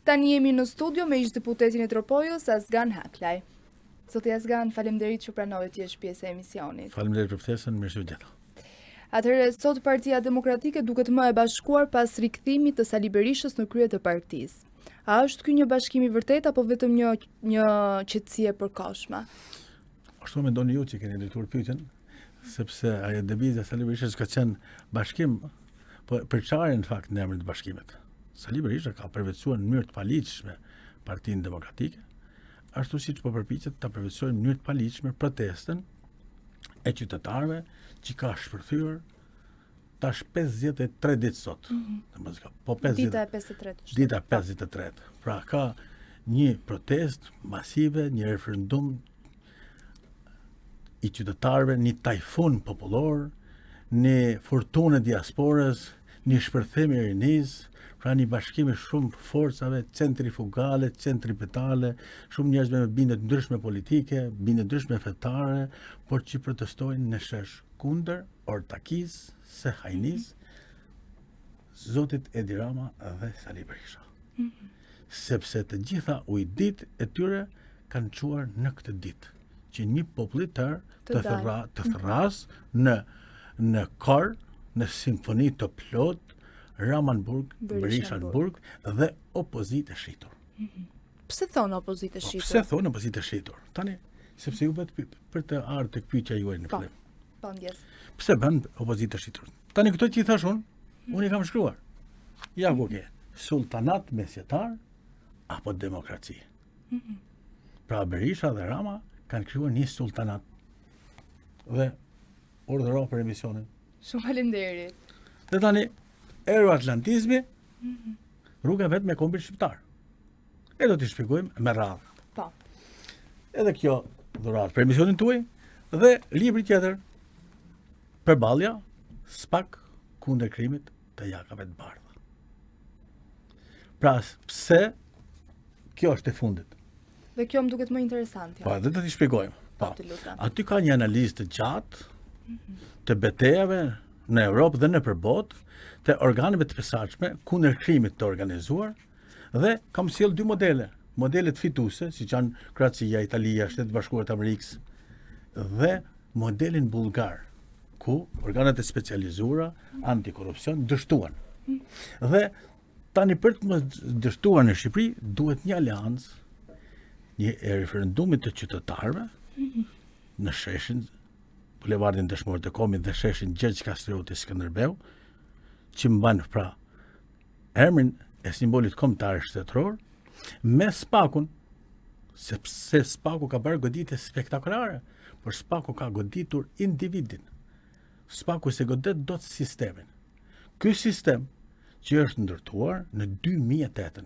Tani jemi në studio me ish-deputetin e Tropojës, Azgan Haklaj. Zoti Azgan, faleminderit që pranove të jesh pjesë e emisionit. Faleminderit për ftesën, mirë se u gjeta. Atëherë, sot Partia Demokratike duket më e bashkuar pas rikthimit të Sali Berishës në krye të partisë. A është ky një bashkim i vërtet apo vetëm një qetësi e përkohshme? Ashtu mendoni ju që keni drejtuar pyetjen, sepse ajo deviza Sali Berishës ka qenë bashkim, po përçarje në fakt në emrin të bashkimit. Sali Berisha ka përvetësuar në mënyrë të paligjshme Partinë Demokratike, ashtu siç po përpiqet ta përvetësojë në mënyrë të paligjshme protestën e qytetarëve që ka shpërthyer tash 53 ditë sot. Po 50. Dita e 53. Dita 53. Pra ka një protest masive, një referendum i qytetarëve, një tajfun popullor, një furtunë e diasporës, një shpërthim i rinisë, pra një bashkim i shumë forcave centrifugale, centripetale, shumë njerëz me bindje të ndryshme politike, bindje ndryshme fetare, por që protestojnë në shesh kundër ortakis së hajnis Zotit Edi Rama dhe Sali Berisha. Sepse të gjitha ujdit e tyre kanë çuar në këtë ditë, që një popull i tërë të thras në kor, në simfoni të plot, Ramanburg, Berishanburg dhe opozitë e shitur. Pse thonë opozitë e shitur? Pse thonë opozitë e shitur? Tani, sepse ju vetë për të ardhur tek pyetja juaj në fillim. Po, ndjes. Pse bën opozitë e shitur? Tani këto që i thash unë i kam shkruar. Ja ku ke, sultanat mesjetar apo demokraci. Pra Berisha dhe Rama kanë krijuar një sultanat dhe urdhëroi për emisionin. Shumë faleminderit. Dhe tani euroatlantizmi, rruga vetë me kombin shqiptar. E do t'i shpjegojmë me radhë. Po. Edhe kjo dhuratë për emisionin tuaj dhe libri tjetër, Përballja, SPAK kundër krimit të jakave të bardha. Pra, pse kjo është e fundit? Dhe kjo më duket më interesante. Po, edhe do t'i shpjegojmë. Po. Absoluta. Aty ka një analizë të gjatë të betejave në Europë dhe në përbotë, të organeve të posaçme kundër krimit të organizuar dhe kam sjell dy modele. Modelet fituese, siç janë Kroacia, Italia, Shtetet Bashkuara të Amerikës dhe modelin bullgar, ku organet e specializuara antikorrupsion dështuan. Dhe tani për të mos dështuar në Shqipëri duhet një aleancë, një referendumit të qytetarëve në sheshin Bulevardin Dëshmorët e Komit dhe sheshin Gjergj Kastrioti Skënderbeu, që mban pra emrin e simbolit kombëtar shtetëror me SPAK-un, sepse SPAK-u ka bërë goditje spektakolare, por SPAK-u ka goditur individin. SPAK-u se godet dot sistemin. Ky sistem që është ndërtuar në 2008,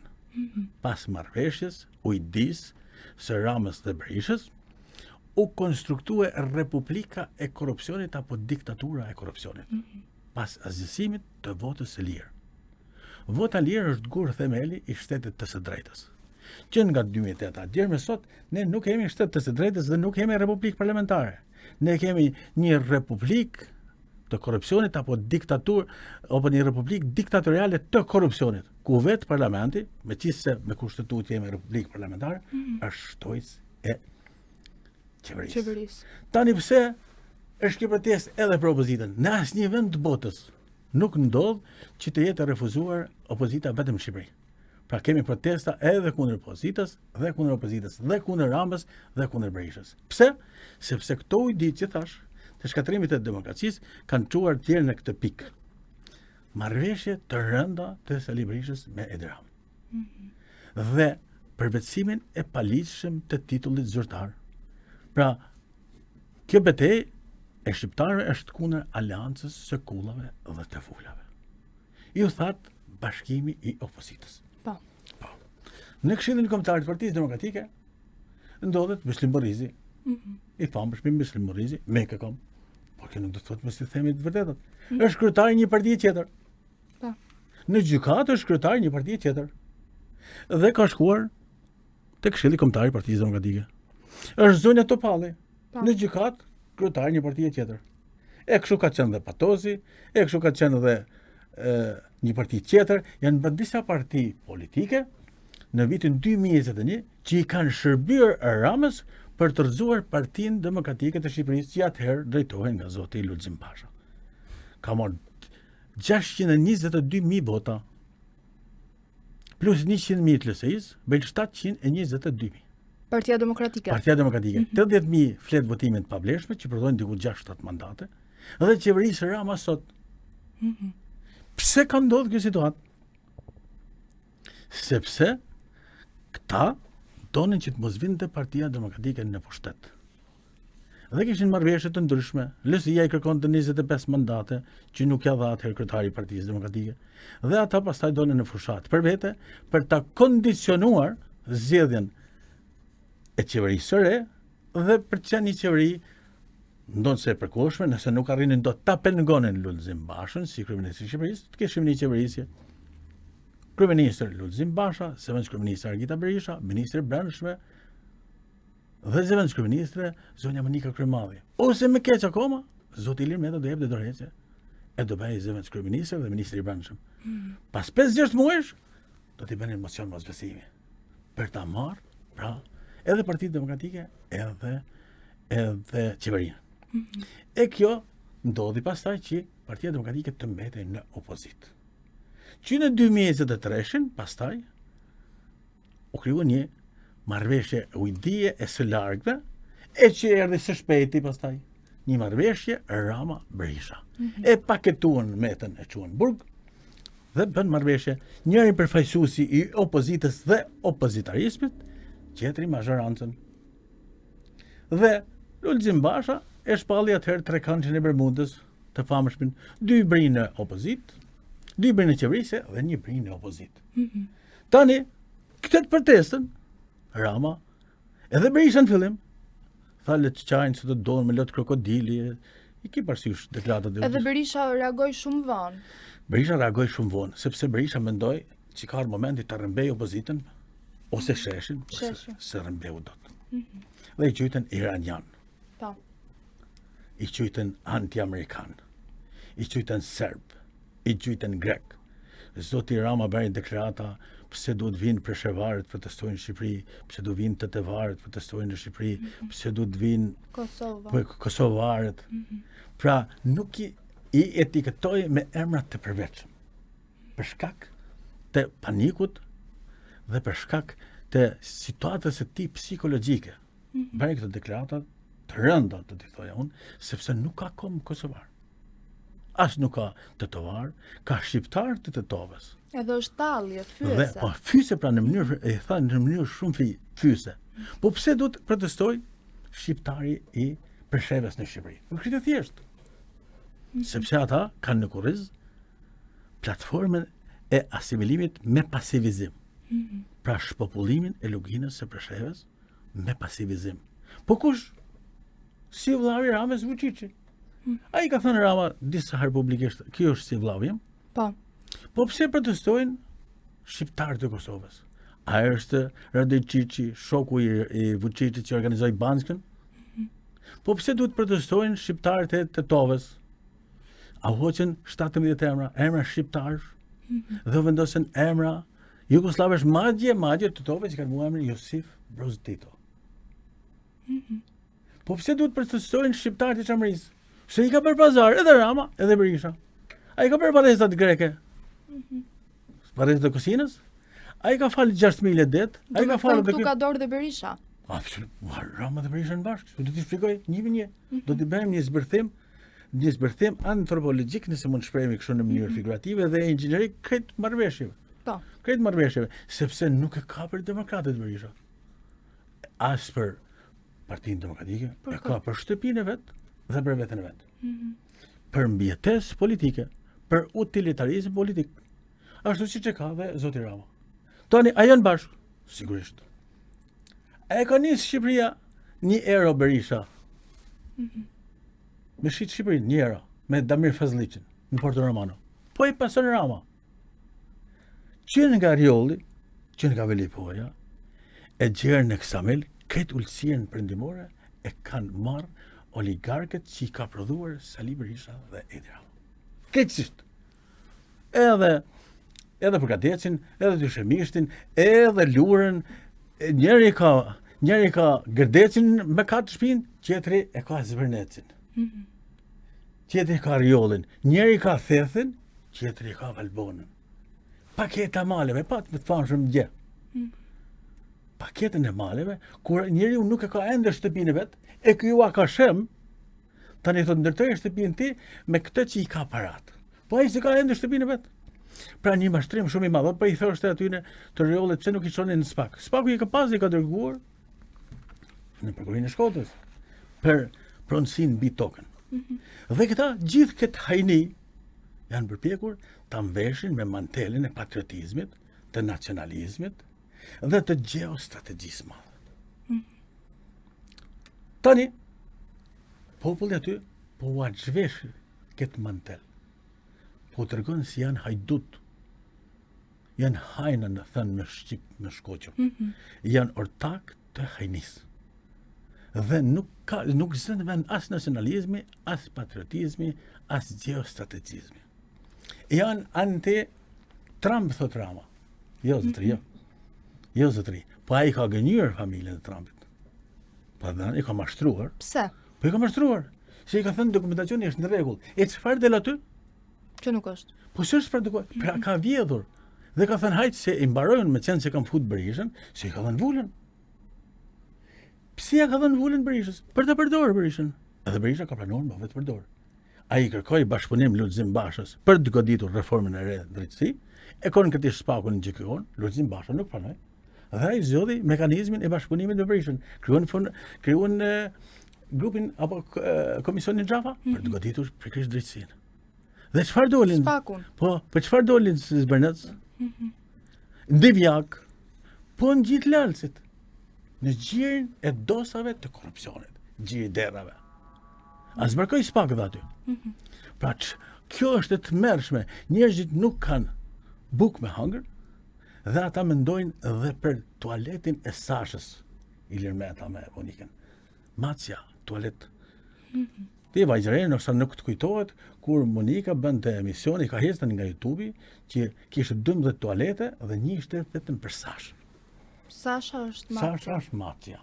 pas marrëveshjes ujdis së Ramës dhe Berishës, u konstruktue Republika e korrupsionit apo diktatura e korrupsionit, pas azgjësimit të votës së lirë. Vota lirë është gur themeli i shtetit të së drejtës. Që nga 2008 deri më sot, ne nuk kemi shtet të së drejtës dhe nuk kemi republikë parlamentare. Ne kemi një republikë të korrupsionit apo diktaturë, apo një republikë diktatoriale të korrupsionit, ku vetë parlamenti, meqenëse me kushtetutë jemi republikë parlamentare, është shtojës e qeverisë. Tani pse është kjo protestë edhe për opozitën? Në asnjë vend të botës nuk ndodh që të jetë refuzuar opozita vetëm në Shqipëri. Pra kemi protesta edhe kundër opozitës, dhe kundër opozitës, dhe kundër Ramës, dhe kundër Berishës. Pse? Sepse këto ujditë që thash, të shkatrimit të demokracisë kanë çuar tjerë në këtë pikë. Marrëveshje të rënda të Sali Berishës me Edi Ramën. Dhe përvetësimin e paligjshëm të titullit zyrtar. Pra, kjo betejë e shqiptarëve është kundër aleancës së kullave dhe të fulave. Ju thatë bashkimi i opozitës. Po. Në Këshillin Kombëtar të Partisë Demokratike ndodhet Beslim Borrizi. I famshëm Beslim Borrizi me këkom. Por kjo nuk do të thotë mos i themi të vërtetën. Është kryetari një partie tjetër. Po. Në gjykatë është kryetari një partie tjetër. Dhe ka shkuar te Këshilli Kombëtar i Partisë Demokratike. Është Zonja Topalli. Në gjykatë kryetari një partie tjetër. E kështu ka qenë dhe Patosi, e kështu ka qenë dhe një parti tjetër, janë bërë disa parti politike në vitin 2021 që i kanë shërbyer Ramës për të rrëzuar Partinë Demokratike të Shqipërisë që atëherë drejtohej nga zoti Lulzim Basha. Ka marrë 622.000 vota plus 100.000 të LSI-s, bën 722.000. Partia Demokratike. Partia Demokratike. 80.000 flet votimin të pavlefshme që përdojnë diku 6-7 mandate, dhe qeverisë Rama sot. Pse ka ndodhur kjo situatë? Sepse këta donin që të mos vinte Partia Demokratike në pushtet. Dhe kishin marrëveshje të ndryshme. LSI-ja i kërkonte 25 mandate, që nuk ja dha atëherë kryetari i Partisë Demokratike. Dhe ata pastaj donin në fushat për vete për ta kondicionuar zgjedhjen e qeverisë së re dhe për të qenë një qeveri ndonë se e përkohshme, nëse nuk arrinin do ta pengonin Lulzim Bashën si kryeminist i Shqipërisë, të kishim një qeverisje. Kryeministër Lulzim Basha, zëvendës kryeministër Argita Berisha, ministri i Brendshme dhe zëvendës kryeministre zonja Monika Kryemadhi. Ose më keq akoma, zoti Ilir Meta do jepte dorëheqje e do bëhej zëvendës kryeministër dhe ministri i Brendshëm. Pas 5-6 muajsh do t'i bënin mocion mosbesimi për ta marrë pra edhe Partitë Demokratike edhe qeverinë. E kjo ndodhi pastaj që Partia Demokratike të mbetej në opozitë. Që në 2023-shin, pastaj, u kriju një marrëveshje ujdie e së largëve, e që erdhi së shpejti pastaj, një marrëveshje Rama-Berisha. E paketuan metën e quan burg, dhe bën marrëveshje njëri përfaqësuesi i opozitës dhe opozitarizmit, tjetri mazhorancën. Dhe Lulzim Basha e shpalli atëherë trekançin e Bermudës të famshmin, 2 brinë në opozit, 2 brinë në qeverisje dhe 1 brinë në opozit. Tani, këtë protestën, Rama, edhe Berisha në fillim, tha le të qajnë se të donë me lot krokodili, i ki parasysh deklaratat e Edhe Berisha reagoi shumë vonë. Berisha reagoi shumë vonë, sepse Berisha mendoi që ka momenti të rrëmbej opozitën, ose sheshin, se rrëmbeu dot. Dhe i qyten iranian, Po. i qyten anti-amerikan, i qyten serb, i qyten grek. Zoti Rama bëri deklarata pse duhet vinë preshevarët protestojnë në Shqipëri, pse duhet vinë tetevarët protestojnë në Shqipëri, pse duhet vinë kosovarët. Pra nuk i etiketoi me emra të përveçëm. Për shkak të panikut dhe për shkak të situatës së tij psikologjike. Bëri këto deklarata të rënda, të thoja unë, sepse nuk ka kom kosovar. As nuk ka tetovar, ka shqiptar të tetovës. Edhe është tallje, fyese. Dhe po fyese pra në mënyrë e tha në mënyrë shumë fyese. Po pse do të protestoj shqiptari i Preshevës në Shqipëri? Nuk është e thjeshtë. Sepse ata kanë në kurriz platformën e asimilimit me pasivizim. Pra shpopullimin e luginës së Preshevës me pasivizim. Po kush? Si vëllavi Ramës Vučići. Ai ka thënë Rama disa herë publikisht, kjo është si vëllavi im. Po. Po pse protestojnë shqiptarët e Kosovës? A është Radojčići, shoku i Vučićit që organizoi Banskën? Po pse duhet protestojnë shqiptarët e Tetovës? A hoqen 17 emra shqiptarësh? Dhe vendosen emra jugoslavësh madje Tetovës që kanë mua emrin Josif Broz Tito. Po pse duhet protestojnë shqiptarët e Çamrisë? Se i ka bërë pazar edhe Rama, edhe Berisha. A i ka bërë parezat greke? Parezat e Kosinës? A i ka falë 6.000 e det? A i ka falë dhe këtu ka dorë dhe Berisha? Absolut. Rama dhe Berisha në bashkë. Do t'i shpjegoj një. Do t'i bëjmë një zbërthim antropologjik, nëse mund shprehemi kështu në mënyrë figurative, dhe inxhinierik krejt marrëveshjeve. Po. Krejt marrëveshjeve, sepse nuk e ka për demokratët Berisha. As për Partinë Demokratike, e ka për shtëpinë e vet dhe për veten e vet. Për mbijetesë politike, për utilitarizëm politik. Ashtu siç e ka dhe zoti Rama. Tani a janë bashkë? Sigurisht. E ka nisë Shqipëria një ero Berisha. Me shit Shqipërinë një ero, me Damir Fazliqin në Porto Romano. Po i pason Rama. Që nga Riolli, që nga Veli Poja, e gjerë në Ksamel, këtë ulësien perëndimore e kanë marrë oligarkët që i ka prodhuar Sali Berisha dhe Edi Rama. Këtësisht. Edhe edhe për kadecin, edhe dyshemishtin, edhe lurën, njëri ka gërdecin me 4 shpinë, tjetri e ka zvërnecin. Tjetri ka rjollin, njëri ka thethin, tjetri ka valbonën. Paketa maleve, pat me të famshëm gjë. Paketën e maleve, kur njeriu nuk e ka ende shtëpinë e vet, e ky ua ka shem, tani thot ndërtoj shtëpinë ti me këtë që i ka parat. Po ai s'ka ende shtëpinë e vet. Pra një mashtrim shumë i madh, po i thoshte atyne të rjollit pse nuk i çonin në SPAK. SPAK-u i ka pas i ka dërguar në prokurorin e Shkodrës për pronësinë mbi tokën. Dhe këta gjithë këtë hajni janë përpjekur ta mbeshin me mantelin e patriotizmit, të nacionalizmit dhe të geostrategjisë madhe. Tani, populli aty po ua zhvesh këtë mantel. Po të rëgën si janë hajdut. Janë hajna në thënë me Shqip, me Shkoqër. Janë ortak të hajnisë. Dhe nuk zënë as nacionalizmi, as patriotizmi, as geostrategjizmi. Janë anti-Trump, thot Rama. Jo, zotëri, jo. Jo, zotëri. Po a i ka gënjur familjen e Trumpit. Po dhe i ka mashtruar. Pse? Po i ka mashtruar. Se i ka thënë dokumentacioni është në rregull. E çfarë del aty? Që nuk është. Po s'është çfarë dokument. Pra ka vjedhur. Dhe ka thënë hajtë se i mbarojnë me qenë se kam fut Berishën, se i ka dhënë vullën. Pse ja ka dhënë vullën Berishës? Për të përdorur Berishën. Edhe Berisha ka planuar me vetë përdor. Ai kërkoi bashkëpunim Lulzim Bashës për të goditur reformën e re drejtësi, e konë SPAK-un në GK-on, Lulzim Basha nuk pranoi. Dhe ai zgjodhi mekanizmin e bashkëpunimit me Berishën. Krijuan grupin apo komisionin Xhafa për të goditur pikërisht drejtësinë. Dhe çfarë dolin? SPAK-un. Po çfarë dolin Zbernec? Ndivjak, po në gjithë lalësit, në gjirin e dosave të korrupsionit, gjiri derrave. A zbërkoj SPAK dhe aty. Pra kjo është e tmerrshme, njerëzit nuk kanë bukë me hëngër, dhe ata mendojnë dhe për tualetin e Sashës, Ilir Meta me Monikën. Macja, tualet. Ti vajzërenë nëse nuk të kujtohet, kur Monika bënte emisioni, ka hecën nga YouTube-i, që kishte 12 tualete dhe një ishte vetëm për Sashën. Sasha është Macja. Sasha është Macja.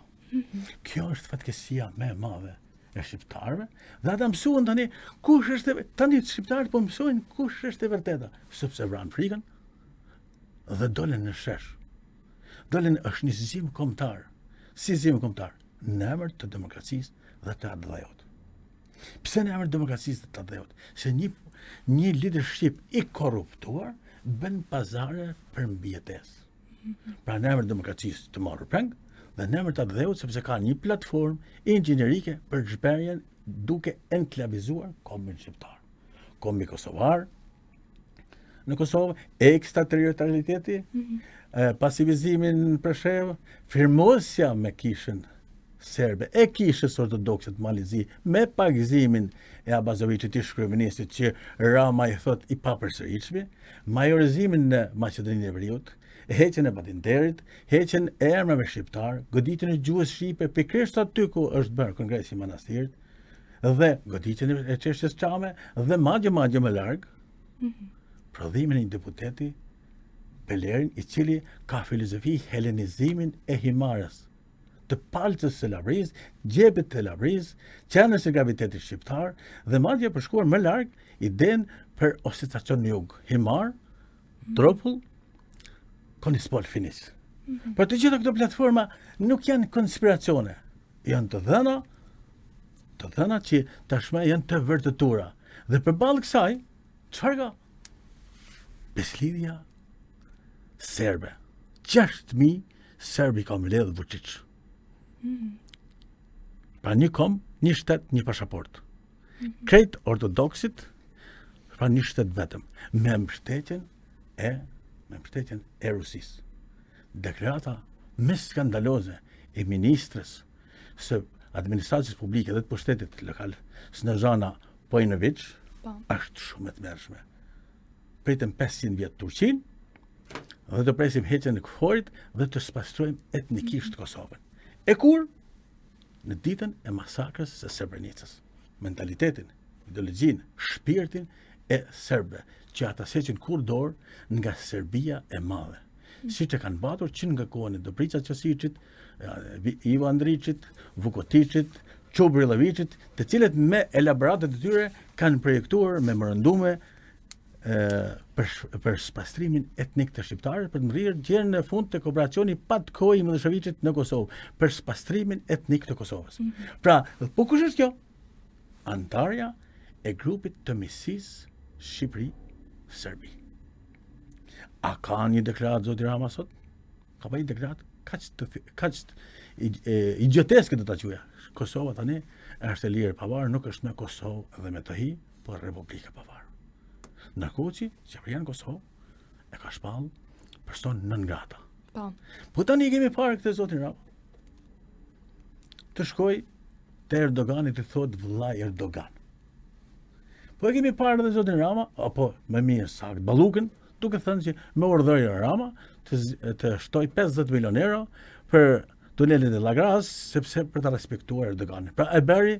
Kjo është fatkesia më e madhe e shqiptarëve, dhe ata mësuan tani kush është tani shqiptarët po mësojnë kush është e vërteta, sepse vran frikën dhe dolen në shesh. Dolen është një zim kombëtar. Si zim kombëtar? Në emër të demokracisë dhe të atdhejot. Pse në emër të demokracisë dhe të atdhejot? Se një leadership i korruptuar bën pazare për mbijetesë. Pra në emër të demokracisë të marrë peng dhe në emër të atdhejot sepse ka një platformë inxhinerike për zhperjen duke enklavizuar kombin shqiptar. Kombi kosovar, në Kosovë, ekstraterritorialiteti, pasivizimin në Preshevë, firmosja me kishën serbe, e kishës ortodokse të Malizi, me pagëzimin e Abazovicit i kryeministit që Rama i thot i papërsëritshëm, majorizimin në Maqedoninë e Veriut, heqjen e patenterit, heqjen e emrave shqiptar, goditjen e gjuhës shqipe pikërisht aty ku është bërë kongresi i Manastirit, dhe goditjen e çështjes çame dhe madje më larg, prodhimin e një deputeti Belerin, i cili ka filozofi helenizimin e himarës, të palcës së Lavris, gjepit të Lavris, qenës e gravitetit shqiptar, dhe madje përshkuar më larg idenë për oscillacion jug, himar, tropull, konispol finis. Për të gjitha këto platforma nuk janë konspiracione, janë të dhëna që tashmë janë të vërtetura. Dhe përballë kësaj, çfarë ka? Beslidhja serbe. 6.000 serbi ka mbledhur Vučić. Pra një kom, një shtet, një pasaport. Krejt ortodoksit, pra një shtet vetëm, me mbështetjen e Rusisë. Deklarata më skandaloze e ministrës së administracijës publike dhe të pushtetit lokal, Snezana Pojnović, është shumë e tmerrshme. Pritëm 500 vjet Turqinë, dhe të presim heqjen e kuforit dhe të spastrojmë etnikisht Kosovën. E kur? Në ditën e masakrës së Srebrenicës. Mentalitetin, ideologjinë, shpirtin e serbëve që ata seqin kur dorë nga Serbia e madhe. Siç e kanë batur që nga kohën e Dobrica Qasiçit, Ivo Andrićit, Vukotićit, Çobri Llaviçit, të cilët me elaboratet e tyre kanë projektuar memorandume për spastrimin etnik të shqiptarëve, për të ngrirë gjën në fund të kooperacioni Patkoji Miloševićit në Kosovë, për spastrimin etnik të Kosovës. Pra, po kush është kjo? Antarja e grupit të miqësisë Shqipëri-Serbi. A ka një deklarat zoti Rama sot? Ka pa një deklarat kaq idioteske do ta quaja. Kosova tani është e lirë pavarur, nuk është me Kosovë dhe me të hi, por Republikë e pavarur. Ndërkohë që qeveria në Kosovë e ka shpallë person non grata. Po tani kemi parë këtë zotin Rama. Të shkoj te Erdogani të thotë vëllai Erdogan. Po e kemi parë edhe zotin Rama, apo më mirë sakt Ballukën, duke thënë që me urdhëri Rama të shtoj 50 milion euro për tunelin e Lagras, sepse për të respektuar Erdoganin. Pra e bëri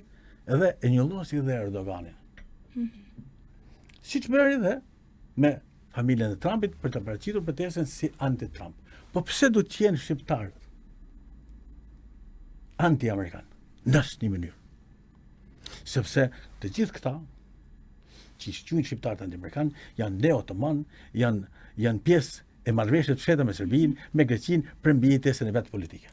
edhe e njollosi dhe Erdoganin. Siç bëri dhe me familjen e Trumpit për të paraqitur betesën si anti-Trump. Po pse do të jenë shqiptarët anti-amerikan? Në asnjë mënyrë. Sepse të gjithë këta që shquajnë shqiptarët anti-amerikan janë neo-otoman, janë pjesë e marrëveshjeve të fshehta me Serbinë, me Greqinë për mbijetesën e vet politike.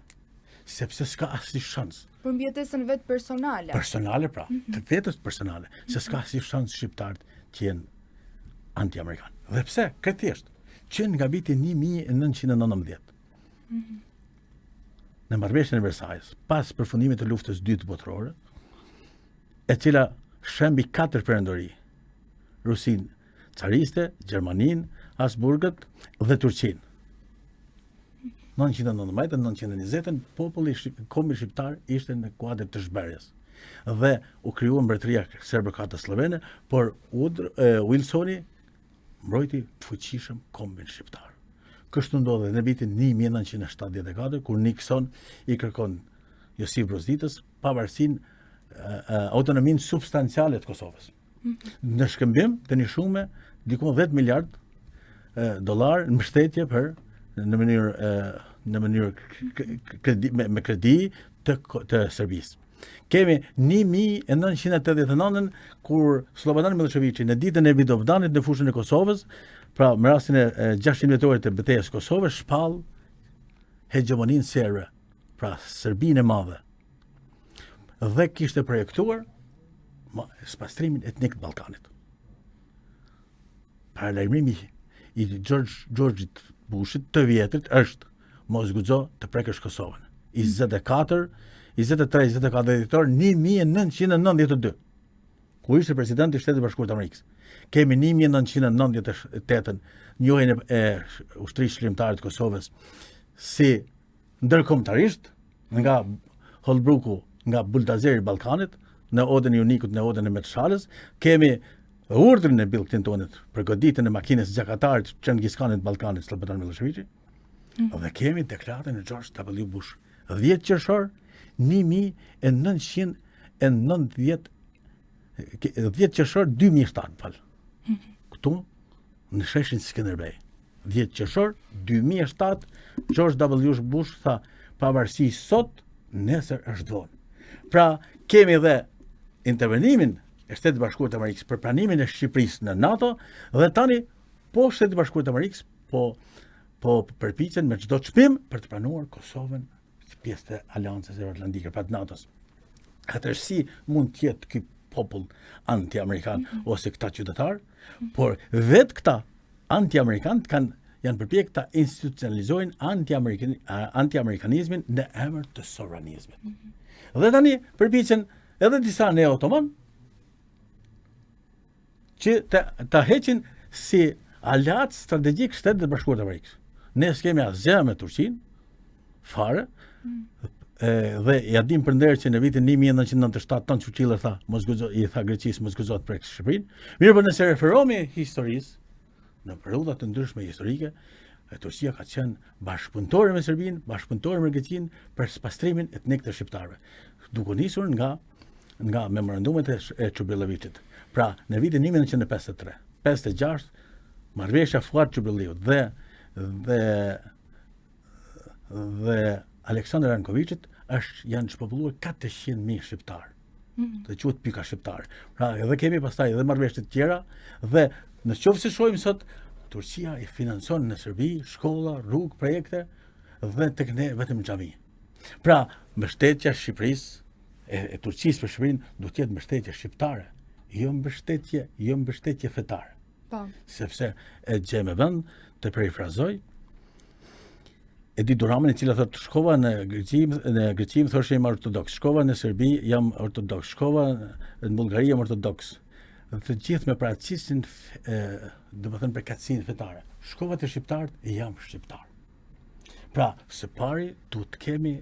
Sepse s'ka asnjë shans. Për mbijetesën vet personale. Personale pra, të vetës personale, se s'ka asnjë shans shqiptarët që jenë anti-amerikan. Dhe pse? Këtë thjesht, që nga viti 1919. Në marrëveshjen e Versajës, pas përfundimit të luftës së dytë botërore, e cila shembi 4 perëndori: Rusinë cariste, Gjermaninë, Habsburgët dhe Turqinë. 1919-1920 populli kombë shqiptar ishte në kuadër të zhberjes. Dhe u krijua mbretëria serbo-kroate slovene, por Wilsoni mbrojti fuqishëm kombin shqiptar. Kështu ndodhi në vitin 1974, kur Nixon i kërkon Josip Broz Titës pavarësinë, autonominë substanciale të Kosovës. Në shkëmbim të një shume diku 10 miliard dollar në mbështetje për në mënyrë me kredi të Serbisë. Kemi 1989 kur Slobodan Miloševići në ditën e Vidovdanit në fushën e Kosovës, pra në rastin e 600 vjetorit të betejës Kosovës, shpall hegemoninë serbe, pra Serbinë e madhe. Dhe kishte projektuar spastrimin etnik të Ballkanit. Paralajmërimi i George Bushit të vjetrit është mos guxo të prekësh Kosovën. 23-24 dhjetor 1992, ku ishte presidenti i Shtetit Bashkuar të Amerikës. Kemi 1998 njohjen e ushtrisë shërbimtare të Kosovës si ndërkombëtarisht nga Holbruku, nga buldazeri i Ballkanit, në odën e Unikut, në odën e Metshalës. Kemi urdhrin e Bill Clintonit për goditjen e makinës gjakatarit Çengizkanit Ballkanit, Slobodan Miloševići. Dhe kemi deklaratën e George W. Bush, 10 qershor 1990, 10 qershor 2007, këtu në sheshin Skënderbej. 10 qershor 2007, George W. Bush tha, pavarësi sot, nesër është vonë. Pra, kemi dhe intervenimin e Shtetit Bashkuar të Amerikës për pranimin e Shqipërisë në NATO, dhe tani po Shteti Bashkuar të Amerikës po përpiqen me çdo çmim për të pranuar Kosovën si pjesë të Aleancës Euroatlandike, pra të NATO-s. Atëherë si mund të jetë ky popull anti-amerikan ose këta qytetar, por vetë këta anti-amerikanët janë përpjekë ta institucionalizojnë anti-amerikanizmin në emër të sovranizmit. Dhe tani përpiqen edhe disa neo-otoman që ta heqin si aleat strategjik Shtetit të Bashkuar të Amerikës. Ne s'kemi asgjë me Turqinë, fare, dhe ja dim përndërë që në vitin 1997 tonë Çuçiller tha, i tha Greqisë mos guxo të prekë Shqipërinë. Mirë, por nëse referohemi historisë, në periudha të ndryshme historike, Turqia ka qenë bashkëpunëtore me Serbinë, bashkëpunëtore me Greqinë për spastrimin etnik të shqiptarëve, duke nisur nga memorandumet e Çobri Llaviçit. Pra, në vitin 1953, 56 marrëveshja Fuat Çubilliut dhe Aleksandr Rankovićit janë shpopulluar 400.000 shqiptar. Të quhet pika shqiptare. Pra edhe kemi pastaj edhe marrëveshje të tjera dhe nëse se shohim sot Turqia i financon në Serbi shkolla, rrugë, projekte dhe tek ne vetëm xhami. Pra mbështetja e Shqipërisë e Turqisë për Shqipërinë duhet të jetë mbështetje shqiptare, jo mbështetje fetare. Po. Sepse e gjej me vend të perifrazoj Edi Duramen, e cila thotë shkova në Greqi thoshte jam ortodoks, shkova në Serbi jam ortodoks, shkova në Bullgari jam ortodoks. Të gjithë me paraqisin domethënë përkatësinë fetare. Shkova te shqiptarët jam shqiptar. Pra, së pari duhet të kemi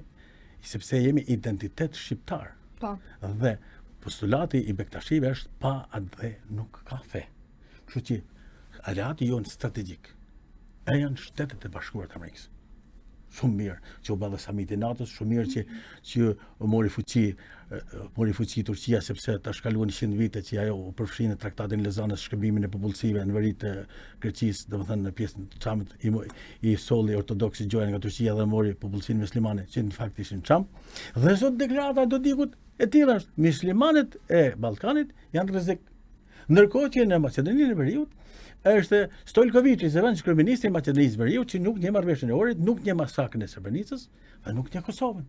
sepse jemi identitet shqiptar. Po. Dhe postulati i Bektashive është pa atë dhe nuk ka fe. Kështu që aleati jonë strategjik janë Shtetet e Bashkuara të Amerikës. Shumë mirë që u bë samiti NATO-s, shumë mirë që mori fuqi Turqia sepse tash kaluan 100 vite që ajo u përfshi në traktatin e Lozanës shkëmbimin e popullsive në veri të Greqisë, domethënë në pjesën e Çamit i solli ortodoksi gjoja nga Turqia dhe mori popullsinë muslimane që në fakt ishin Çam. Dhe sot deklarata do dikut e tilla është, muslimanët e Ballkanit janë rrezik. Ndërkohë që në Maqedoninë e Veriut është Stojkovići, zëvendës kryeministri i Maqedonisë Veriut, që nuk njeh marrëveshjen e Ohrit, nuk njeh masakrën e Srebrenicës dhe nuk njeh Kosovën.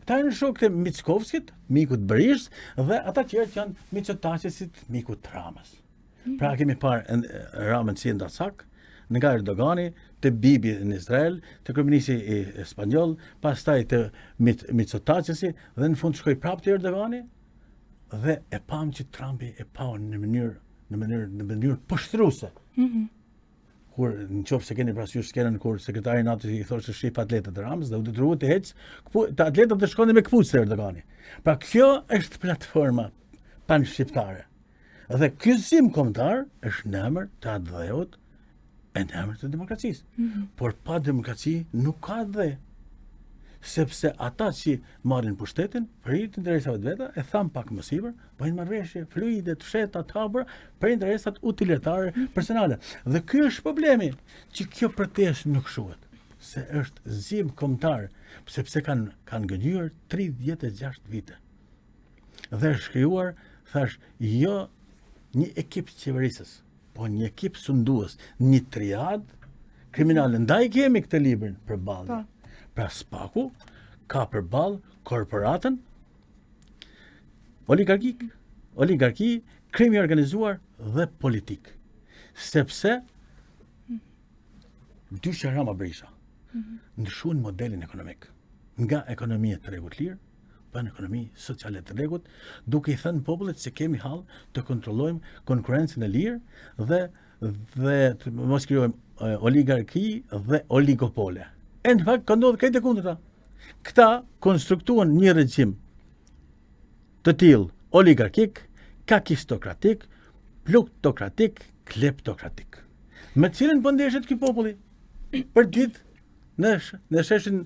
Këta janë shokët e Mickovskit, mikut Berishës, dhe ata tjerë që janë Mitsotakësit, mikut Ramës. Pra kemi parë Ramën si ndasak, nga Erdogani, të Bibi në Izrael, të kryeministri i spanjoll, pastaj të Mitsotakësi dhe në fund shkoi prapë te Erdogani dhe e pam që Trumpi e pa në mënyrë poshtruese. Kur nëse keni parasysh skenën kur sekretari i NATO i thoshte shif atletët e Ramës dhe u detyruat të ecë, të atletët të shkonin me këpucë Erdogani. Pra kjo është platforma pan-shqiptare. Dhe ky zim kombëtar është në emër të ADH-ut e në emër të demokracisë. Por pa demokraci nuk ka ADH. Sepse ata që marrin pushtetin për hir të interesave të veta e tham pak më sipër, bëjnë marrëveshje fluide, të fshehta, të hapura për interesat utilitare personale. Dhe ky është problemi, që kjo protestë nuk shohet, se është zim kombëtar, sepse kanë gënjur 36 vite. Dhe është krijuar, thash, jo një ekip qeverisës, po një ekip sundues, një triad kriminale. Ndaj kemi këtë librin përballë. Pra Spaku ka përballë korporatën, oligarki, krimi organizuar dhe politik. Sepse dyshja Rama Berisha ndryshuan modelin ekonomik nga ekonomia të rregut lirë për në ekonomi sociale të rregut, duke i thënë popullit se kemi hall të kontrollojmë konkurrencën e lirë dhe të mos krijojmë oligarki dhe oligopole. E në fakt ka ndodhur këtë kundërta. Këta konstruktuan një regjim të tillë oligarkik, kakistokratik, plutokratik, kleptokratik. Me cilën po ndeshet ky populli për ditë në sheshin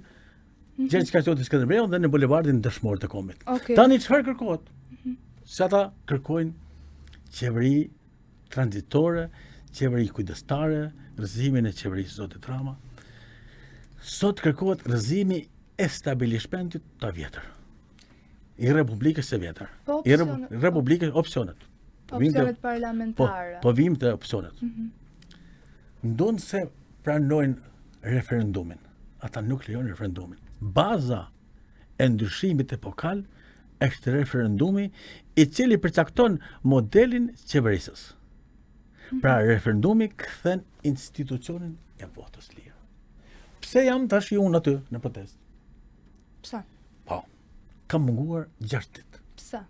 Gjergj Kaqoti Skënderbeu dhe në bulevardin Dëshmorë të Kombit. Tani çfarë kërkohet? Se ata kërkojnë qeveri tranzitore, qeveri kujdestare, rrëzimin e qeverisë zotit Rama. Sot kërkohet rrëzimi e stabilishmentit të vjetër. I Republikës së vjetër. Republikës opsionet. Opsionet parlamentare. Po vim të opsionet. Ndonë se pranojnë referendumin. Ata nuk lejojnë referendumin. Baza e ndryshimit epokal është referendumi i cili përcakton modelin qeverisës. Pra referendumi kthen institucionin e votës lirë. Pse jam tash unë aty në protestë? Pse? Po, kam munguar 6 ditë. Pse?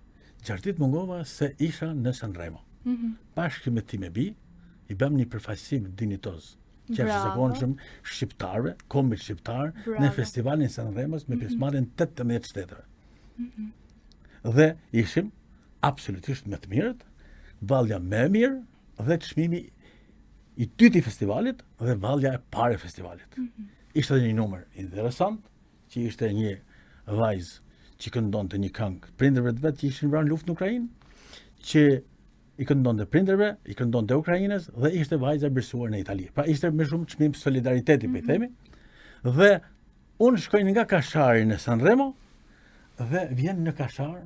6 ditë mungova se isha në Sanremo. Bashkë me ti me bi, i bëm një përfaqësim dinitoz, që është zakonshëm shqiptarëve, kombit shqiptar, në festivalin Sanremos me pjesëmarrjen 18 shteteve. Dhe ishim absolutisht me të mirët, vallja më e mirë dhe çmimi i dytë i festivalit dhe vallja e parë e festivalit. Ishte një numër interesant, që ishte një vajzë që këndonte një këngë prindërve të vet që ishin vranë luftë në Ukrainë, që i këndonte prindërve, i këndonte Ukrainës dhe ishte vajza birsuar në Itali. Pra ishte me shumë çmim solidariteti, po i themi. Dhe unë shkoj nga Kashari në Sanremo dhe vjen në Kashar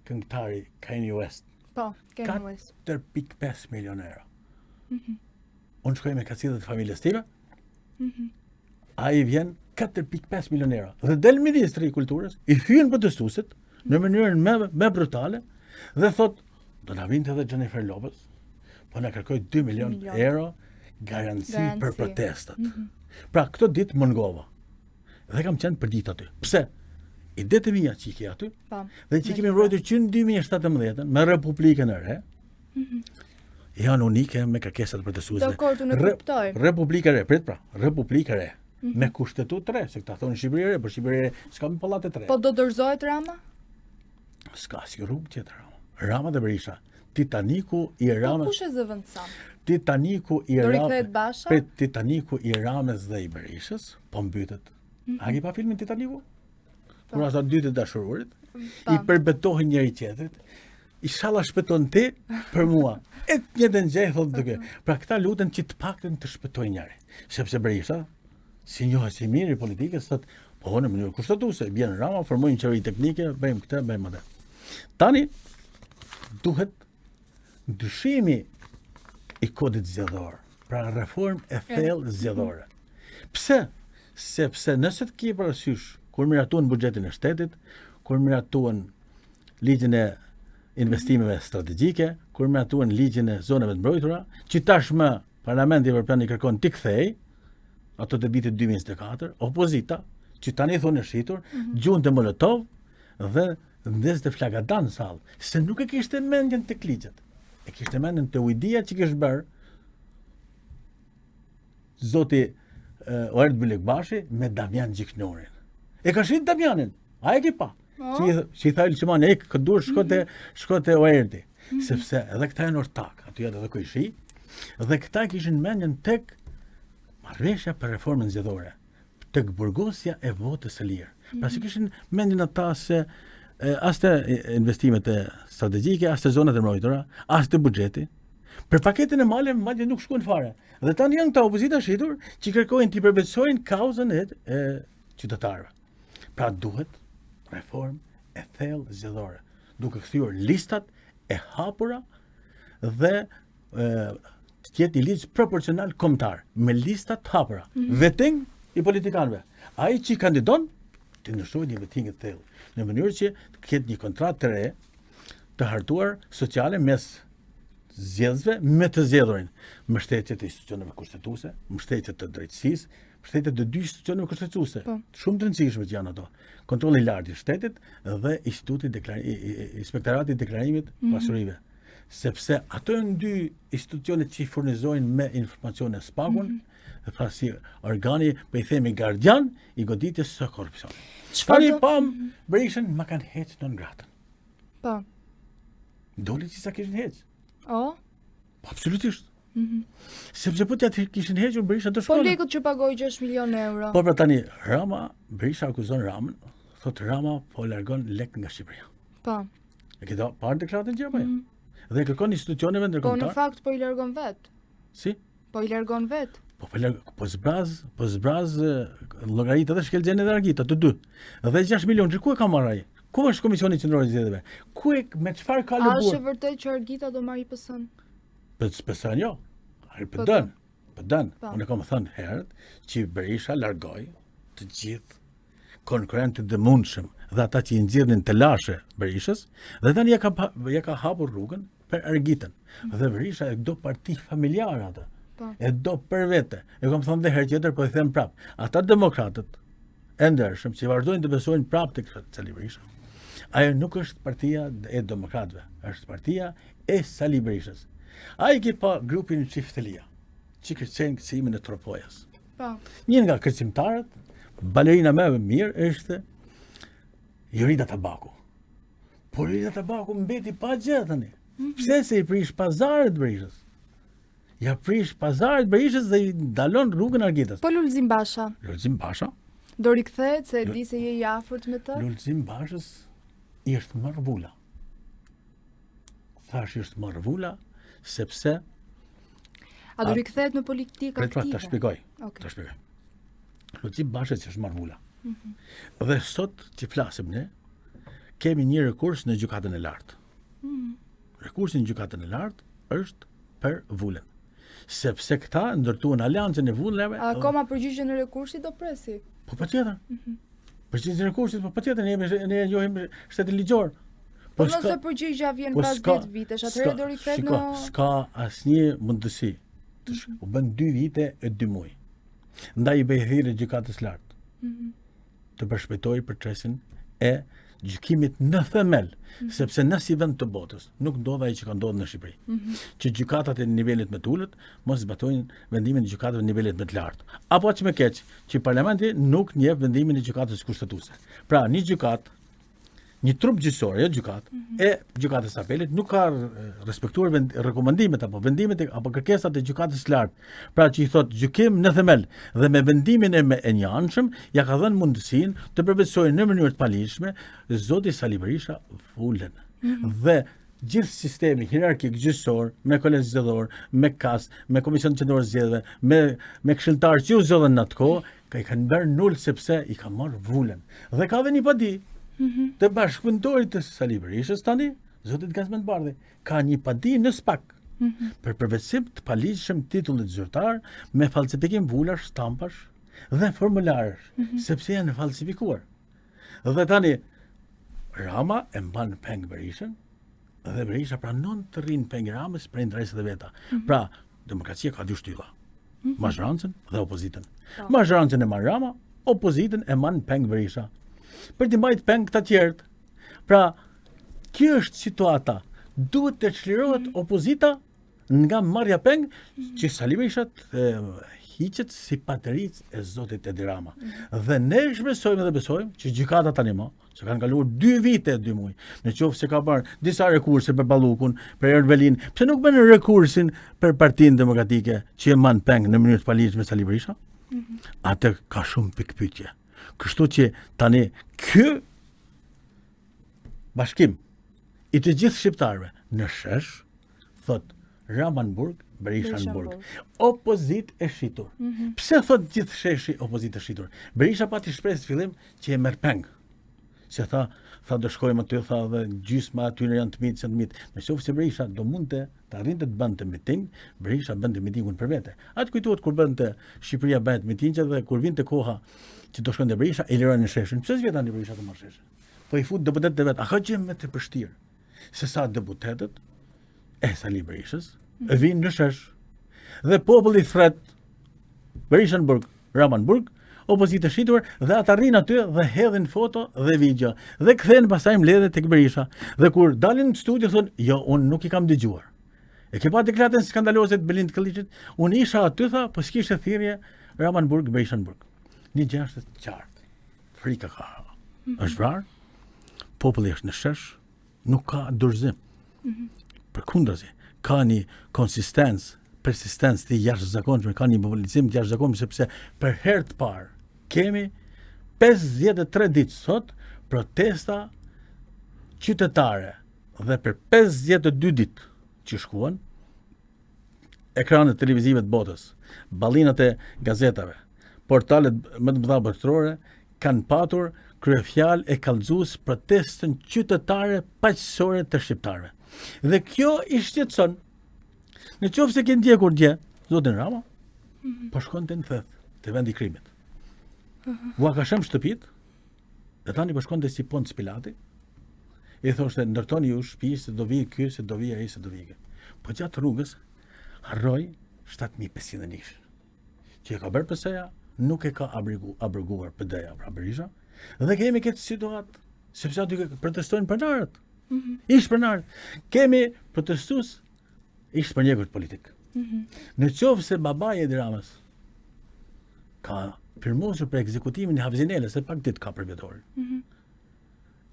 këngëtari Kanye West. Po, Kanye West. 4.5 milion euro. Unë shkoj me kacitët e familjes time. A i vjen 4.5 milion euro. Dhe del Ministri i Kulturës, i hyn protestuesit në mënyrën me brutale dhe thot, do na vinte edhe Jennifer Lopez, po na kërkoi 2 milion euro garanci për protestat. Pra këto ditë më ngova. Dhe kam qenë për ditë aty. Pse? Idetë mia që i ke aty, dhe që kemi mbrojtur që në 2017 me Republikën e Re, janë unike me kërkesat protestuese. Dakor, unë e kuptoj. Republika e Re, prit pra, Republika e Re, me kushtetutë re, se këta thonë Shqipëri e Re, por Shqipëri e Re s'ka me pallate të re. Po do dorëzohet Rama? S'ka si rrugë tjetër. Rama dhe Berisha. Titaniku i Ramës. Po kush e zëvendëson? Titaniku i Do rikthehet Basha? Prit, Titaniku i Ramës dhe i Berishës, po mbytet. A ke pa filmin Titaniku? Kur ata dy të dashururit, i përbetohen njëri tjetrit, inshallah shpëton ti për mua. E të njëjtën gjë thotë duke. Pra këta luten që të paktën të shpëtojnë njëri. Sepse Berisha, si njohet si mirë i politikës, thotë, po në mënyrë kushtetuese, bjen Rama, formojnë qeveri teknike, bëjmë këtë, bëjmë atë. Tani duhet ndryshimi i kodit zgjedhor, pra reform e thellë zgjedhore. Pse? Sepse nëse të ke parasysh kur miratuan buxhetin e shtetit, kur miratuan ligjin e investimeve strategjike, kur miratuan ligjin e zonave të mbrojtura, që tashmë Parlamenti Evropian i kërkon t'i kthej ato të vitit 2024, opozita, që tani thonë shitur, gjuhën të Molotov dhe ndezë të flagadan sallë, se nuk e kishte mendjen të ligjet. E kishte mendjen të ujdia që kishte bërë zoti Oert Bylekbashi me Damian Gjiknorin. E ka shit Damianin, a e ki pa? Që i tha Elçiman, e këdur shkote Oerti. Sepse edhe këta janë ortak, aty jetë edhe kujshi, dhe këta kishin mendjen tek marrëveshja për reformën zgjedhore, tek burgosja e votës së lirë. Pra si kishin mendjen ata se as të investimet e strategjike, as të zonat e mbrojtura, as të buxheti. Për paketën e maleve madje nuk shkuan fare. Dhe tani janë këta opozita shitur që kërkojnë t'i përbeçojnë kauzën e qytetarëve. Pra duhet reform e thellë zgjedhore, duke kthyer listat e hapura dhe të jetë i ligj proporcional kombëtar, me listat të hapura. Vetting i politikanëve. Ai që kandidon të ndryshojë një vetting të thellë, në mënyrë që të ketë një kontratë të re të hartuar sociale mes zgjedhësve me të zgjedhurin, mbështetje të institucioneve kushtetuese, mbështetje të drejtësisë, mbështetje të dy institucioneve kushtetuese, shumë të rëndësishme që janë ato. Kontrolli i lartë i shtetit dhe Instituti Inspektorati i Deklarimit pasurive. Sepse ato janë dy institucionet që i furnizojnë me informacione spagun, pra si organi, po i themi gardian i goditjes së korrupsionit. Tani pam Berishën ma kanë heqë non gratën. Po. Doli që sa kishin heqë. O? Absolutisht. Sepse po t'ja kishin hequr Berisha do shkolla. Po lekët që pagoi 6 milion euro. Po pra tani Rama, Berisha akuzon Ramën, thotë Rama po largon lek nga Shqipëria. Po. E ke parë deklaratën që apo jo? Dhe kërkon institucioneve ndërkombëtare. Po në fakt po i largon vet. Si? Po i largon vet. Po zbraz llogaritë edhe shkelxhen edhe argita të dy. Dhe 6 milion ku e ka marrë ai? Ku është Komisioni Qendror i Zgjedhjeve? Me çfarë ka lëbuar? A është vërtet që Argita do marrë IPS-n? Pësën jo. Pëdën. Unë kam thënë herët që Berisha largoi të gjithë konkurrentët e mundshëm dhe ata që i nxjerrin të lashe Berishës, dhe tani ja ka hapur rrugën për Argitën. Dhe Berisha e do parti familjare atë. E do për vete. E kam thënë dhe herë tjetër, po i them prap. Ata demokratët e ndershëm që vazhdojnë të besojnë prap tek Sali Berisha. Ajo nuk është partia e demokratëve, është partia e Sali Berishës. Ai ki pa grupin Çiftelia, që kërcen kërcimin e Tropojas. Një nga kërcimtarët, balerina më e mirë është Jorida Tabaku. Por Jorida Tabaku mbeti pa gjë tani. Pse se i prish pazaret Berishës? Ja prish pazaret Berishës dhe i dalon rrugën Argitës. Po Lulzim Basha. Lulzim Basha? Do rikthehet se di se je i afërt me të? Lulzim Bashës i është marrë vula. thash është marrvula, sepse A do rikthehet në politikë aktive? ta shpjegoj. Okej. Ta shpjegoj. Luci Bashet që është marrvula. Dhe sot që flasim ne, kemi një rekurs në gjykatën e lartë. Rekursi në gjykatën e lartë është për vullën. Sepse këta ndërtuan aleancën e vullave. A akoma përgjigjen e rekursit do presi? Po patjetër. Përgjigjen e rekursit, po patjetër ne njohim shtetin ligjor. Po nëse përgjigja vjen pas 10 vitesh, atëherë do rikthehet në... S'ka asnjë mundësi. U bën 2 vite e 2 muaj. Ndaj i bëj thirrje gjykatës lartë të përshpejtojë procesin e gjykimit në themel, sepse në si vend të botës nuk ndodh ai që ka ndodhur në Shqipëri. Që gjykatat e nivelit më të ulët mos zbatojnë vendimin e gjykatave të nivelit më të lartë. Apo aq më keq, që parlamenti nuk njeh vendimin e gjykatës kushtetuese. Pra, një gjykat, një trup gjyqësor, jo gjykat, e gjykatës së apelit nuk ka respektuar rekomandimet apo vendimet apo kërkesat e gjykatës së lartë. Pra që i thot gjykim në themel dhe me vendimin e njëanshëm ja ka dhënë mundësinë të përvetësojë në mënyrë të paligjshme zoti Sali Berisha vullën. Dhe gjithë sistemi hierarkik gjyqësor, me kolegj zgjedhor, me KAS, me Komision Qendror Zgjedhëve, me këshilltarë që u zgjodhen në atë kohë, i kanë bërë nul sepse i ka marrë vullën. Dhe ka dhe një padi. Të bashkëpunëtorit të Sali Berishës tani, zotit Gazmend Bardhi, ka një padi në SPAK për përvetësim të paligjshëm titullit zyrtar me falsifikim vullash, stampash dhe formularësh, sepse janë falsifikuar. Dhe tani Rama e mban peng Berishën dhe Berisha pranon të rrinë peng Ramës për interesat e veta. Pra, demokracia ka dy shtylla. Mazhrancën dhe opozitën. Mazhrancën e marr Rama, opozitën e mban peng Berisha. Për të mbajtur peng të tjerët. Pra, kjo është situata. Duhet të çlirohet opozita nga marrja peng që Sali Berisha hiqet si patëric e zotit Edi Rama. Dhe ne shpresojmë dhe besojmë që gjykata tani më, që kanë kaluar 2 vite e 2 muaj, në qoftë se ka bërë disa rekurse për Ballukun, për Ervelin, pse nuk bën rekursin për Partinë Demokratike që e mban peng në mënyrë të paligjshme Sali Berisha? Atë ka shumë pikpyetje. Kështu që tani ky bashkim i të gjithë shqiptarëve në shesh thot Ramanburg, Berishanburg. Opozit e shitur. Pse thot gjithë sheshi opozit e shitur? Berisha pati shpresë fillim që e merr peng. Se tha do shkojmë aty, tha dhe gjysma aty janë të mitë, Në qoftë se Berisha do mundte të arrinte të bënte miting, Berisha bënte mitingun për vete. Atë kujtohet kur bënte Shqipëria bëhet mitingje dhe kur vinte koha që do shkonte Berisha, i lironin sheshin. Pse s'vjet tani Berisha të marrë sheshin? Po i fut deputetët e vet. A ka gjë më të vështirë se sa deputetët e Sali Berishës vinë në shesh dhe populli thret Berishanburg, Ramanburg, opozitë shitur dhe ata rrinë aty dhe hedhin foto dhe video dhe kthehen pastaj mbledhet tek Berisha. Dhe kur dalin në studio thonë, "Jo, unë nuk i kam dëgjuar." E ke pa deklaratën skandaloze të Belind Këlliçit? Unë isha aty, tha, po s'kishte thirrje Ramanburg, Berishanburg. Një gjë është e qartë. Frika ka. Është vrarë. Populli është në shesh, nuk ka dorëzim. Përkundrazi, ka një konsistencë, persistencë të jashtëzakonshme, ka një mobilizim të jashtëzakonshëm sepse për herë të parë kemi 53 ditë sot protesta qytetare dhe për 52 ditë që shkuan ekranet televizive të botës, ballinat e gazetave, portalet më të mëdha botërore kanë patur kryefjalë e kallëzues protestën qytetare paqësore të shqiptarëve. Dhe kjo i shqetëson. Në qoftë se ke ndjekur dje, zotin Rama, po shkonte në theth të vendi i krimit. Ua ka shëm shtëpit, dhe tani po shkonte si Ponc Pilati, i thoshte ndërtoni ju shtëpi se do vi ky, se do vi ai, se do vi ky. Po gjatë rrugës harroi 7500 nish. Që e ka bërë PS-ja, nuk e ka abroguar PD-ja, pra Berisha, dhe kemi këtë situatë, sepse aty protestojnë pronarët. Ish pronarët. Kemi protestues ish përnjekur politik. Në qoftë se babai Edi Ramës ka firmosur për ekzekutimin e Havzinelës, se pak ditë ka për vjetorin.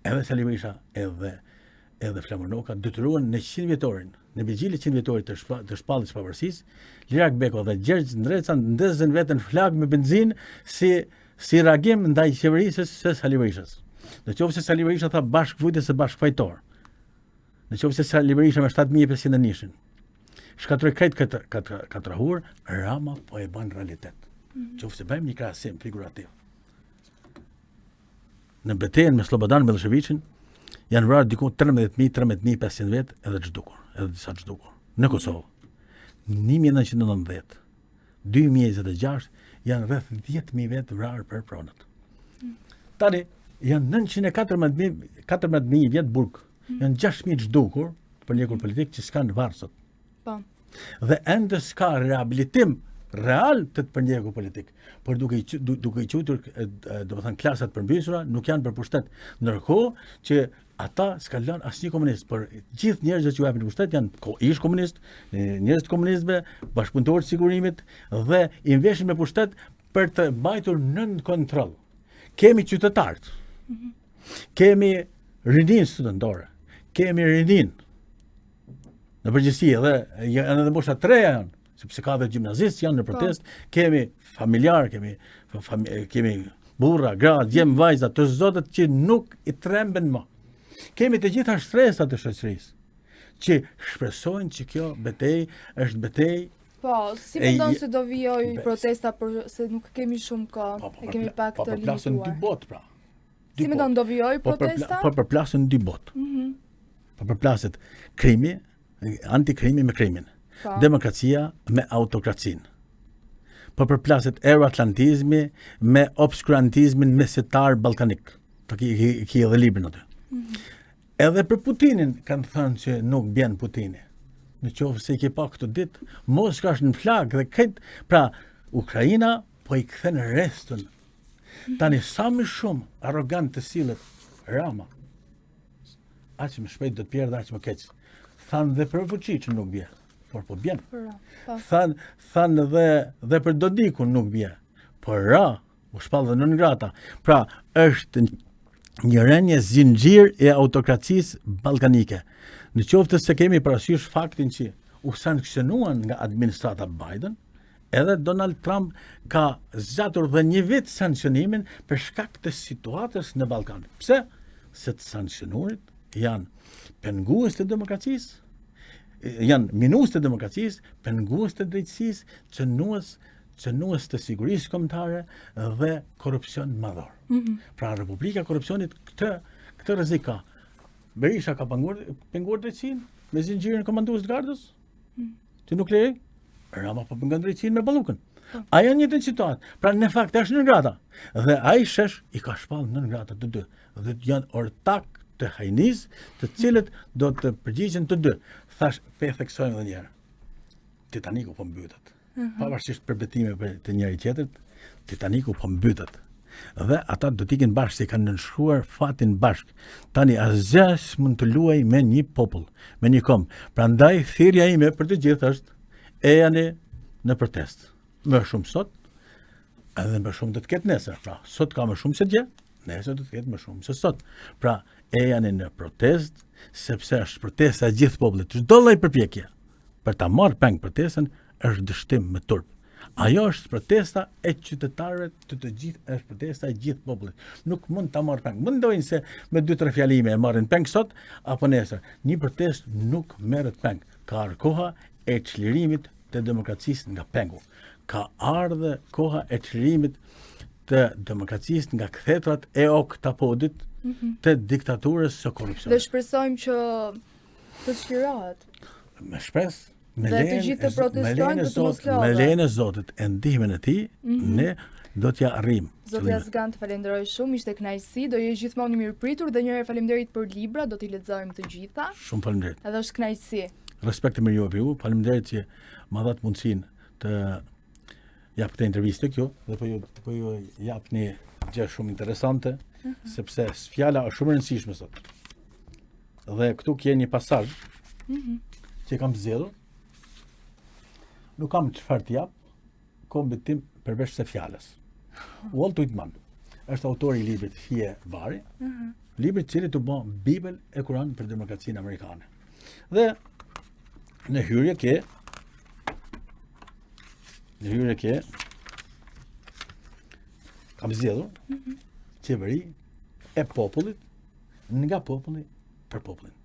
Edhe Sali Berisha edhe Flamur Noka detyruan në 100 vjetorin, në vigjilin 100 vjetorit të shpalljes së pavarësisë, Lirak Beko dhe Gjergj Ndreca ndezën veten flak me benzinë si reagim ndaj qeverisë së Sali Berishës. Në qoftë se Sali Berisha tha bashkëvujtës së bashkëfajtor. Në qoftë se Sali Berisha me 7500 nishin, shkatroj krejt katrahur, Rama po e bën realitet. Qoftë se bëjmë një krahasim figurativ. Në betejën me Slobodan Miloševićin janë vrarë diku 13.500 vetë edhe çdukur, edhe disa çdukur. Në Kosovë, 1990, 2026 janë rreth 10.000 vetë vrarë për pronët. Tani janë 914.000 vjetë burg, janë 6.000 çdukur për një politik që s'kanë varë sot. Po. Dhe ende s'ka rehabilitim real të përndjeku politik, por duke i qutur, do të thënë, klasat përmbysura nuk janë për pushtet. Ndërkohë që ata s'ka lënë asnjë komunist, por gjithë njerëzit që u japin pushtet janë ish komunist, njerëz të komunistëve, bashkëpunëtorë të sigurimit dhe i veshin me pushtet për të mbajtur nën kontroll. Kemi qytetarët, kemi rinin studentore, kemi rinin në përgjithësi edhe janë edhe mosha 3 janë, sepse ka dhe gjimnazistë janë në protest, kemi familjar, kemi burra, gra, djem, vajza, të zotët që nuk i tremben më. Kemi të gjitha shtresat të shoqërisë, që shpresojnë që kjo betejë është betejë. Po, si mendon se do vijojë protesta për se nuk kemi shumë kohë, e kemi pak të limituar. Po përplasën 2 botë pra. Si mendon do vijojë protesta? Po përplasën 2 botë. Po përplaset krimi, antikrimi me krimin. Demokracia me autokracinë. Po përplaset euroatlantizmi me obskurantizmin mesetar ballkanik. Ta ki edhe librin aty. Edhe për Putinin kanë thënë që nuk bjen Putini. Në qoftë se i ke pa këtë ditë, mos shkash në flag dhe këtë, pra Ukraina po i kthen restën. Tani sa më shumë arrogant të sillet Rama, aq më shpejt do të pjerë dhe aq më keq. Thanë dhe për Vučić nuk bje, por po bjen. Thanë dhe për Dodikun nuk bje, por ra, u shpall dhe nën grata. Pra është një rënje zinxhir e autokracisë ballkanike. Në qoftë se kemi parasysh faktin që u sankcionuan nga administrata Biden, edhe Donald Trump ka zgjatur dhe 1 vit sankcionimin për shkak të situatës në Ballkan. Pse? Se të sankcionuarit janë pengues të demokracisë, janë minues të demokracisë, pengues të drejtësisë, cënues të sigurisë kombëtare dhe korrupsion madhor. Pra Republika e Korrupsionit këtë rrezik ka. Berisha ka penguar drejtësinë me zinxhirin komandues të gardës, që nuk lejoj. Rama po pengon drejtësinë me ballukën. Ai janë njëjtën situatë. Pra në fakt është në grata. Dhe ai shesh i ka shpall në grata të dy. Dhe janë ortak të hajnis, të cilët do të përgjigjen të dy. Thash, pe theksojmë edhe një herë. Titaniku po mbytet. Pavarësisht përbetime të njëri tjetrit, Titaniku po mbytet. Dhe ata do t'ikin bashkë, se kanë nënshkruar fatin bashkë. Tani asgjë s'mund të luaj me një popull, me një kom. Prandaj thirrja ime për të gjithë është ejani në protestë. Më shumë sot, edhe më shumë do të ketë nesër. Pra, sot ka më shumë se dje, nesër do të ketë më shumë se sot. Pra, ejani në protestë, sepse është protesta e gjithë popullit. Çdo lloj përpjekje për ta marrë peng protestën është dështim me turp. Ajo është protesta e qytetarëve të gjithë, është protesta e gjithë popullit. Nuk mund ta marrë peng. Mendojnë se me 2-3 fjalime e marrin peng sot apo nesër. Një protestë nuk merret peng. Ka koha e çlirimit të demokracisë nga pengu. Ka ardhur koha e çlirimit të demokracisë nga kthetrat e oktapodit të diktaturës së korrupsionit. Dhe shpresojmë që të çlirohet. Me shpresë. Dhe të gjithë të protestojnë për të mos lodhur. Me lejen e Zotit e ndihmën e tij, ne do t'ja arrijmë. Zotja Zgan, të falenderoj shumë, ishte kënaqësi, do jesh gjithmonë i mirëpritur dhe njëherë faleminderit për libra, do t'i lexojmë të gjitha. Shumë faleminderit. Edhe është kënaqësi. Respekt me ju, faleminderit që ma dhat mundësinë të jap këtë intervistë këtu dhe po ju jap një gjë shumë interesante, sepse fjala është shumë e rëndësishme sot. Dhe këtu ka një pasazh që kam zgjedhur. Nuk kam çfarë të jap, kombit tim përveç se fjalës. Walt Whitman është autori i librit Fije Vari, libri i cili të bën Bibël e Kur'an për demokracinë amerikane. Dhe në hyrje ke kam zgjedhur qeveri e popullit nga populli për popullin.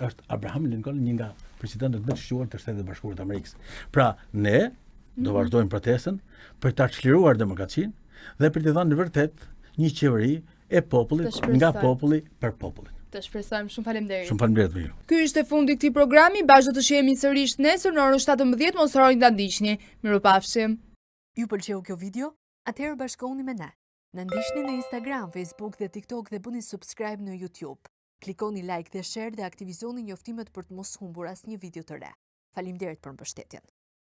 është Abraham Lincoln, një nga presidentët më të shquar të Shtetit Bashkuar të Amerikës. Pra, ne do vazhdojmë protestën për ta çliruar demokracinë dhe për të dhënë vërtet një qeveri e popullit, nga populli për popullin. Të shpresojmë, shumë faleminderit. Shumë faleminderit me ju. Ky ishte fundi i këtij programi, bashkë do të shihemi sërish nesër në orën 17, mos harroni ta ndiqni. Mirupafshim. Ju pëlqeu kjo video? Atëherë bashkohuni me ne. Na ndiqni në Instagram, Facebook dhe TikTok dhe bëni subscribe në YouTube. Klikoni like dhe share dhe aktivizoni njoftimet për të mos humbur asnjë video të re. Faleminderit për mbështetjen.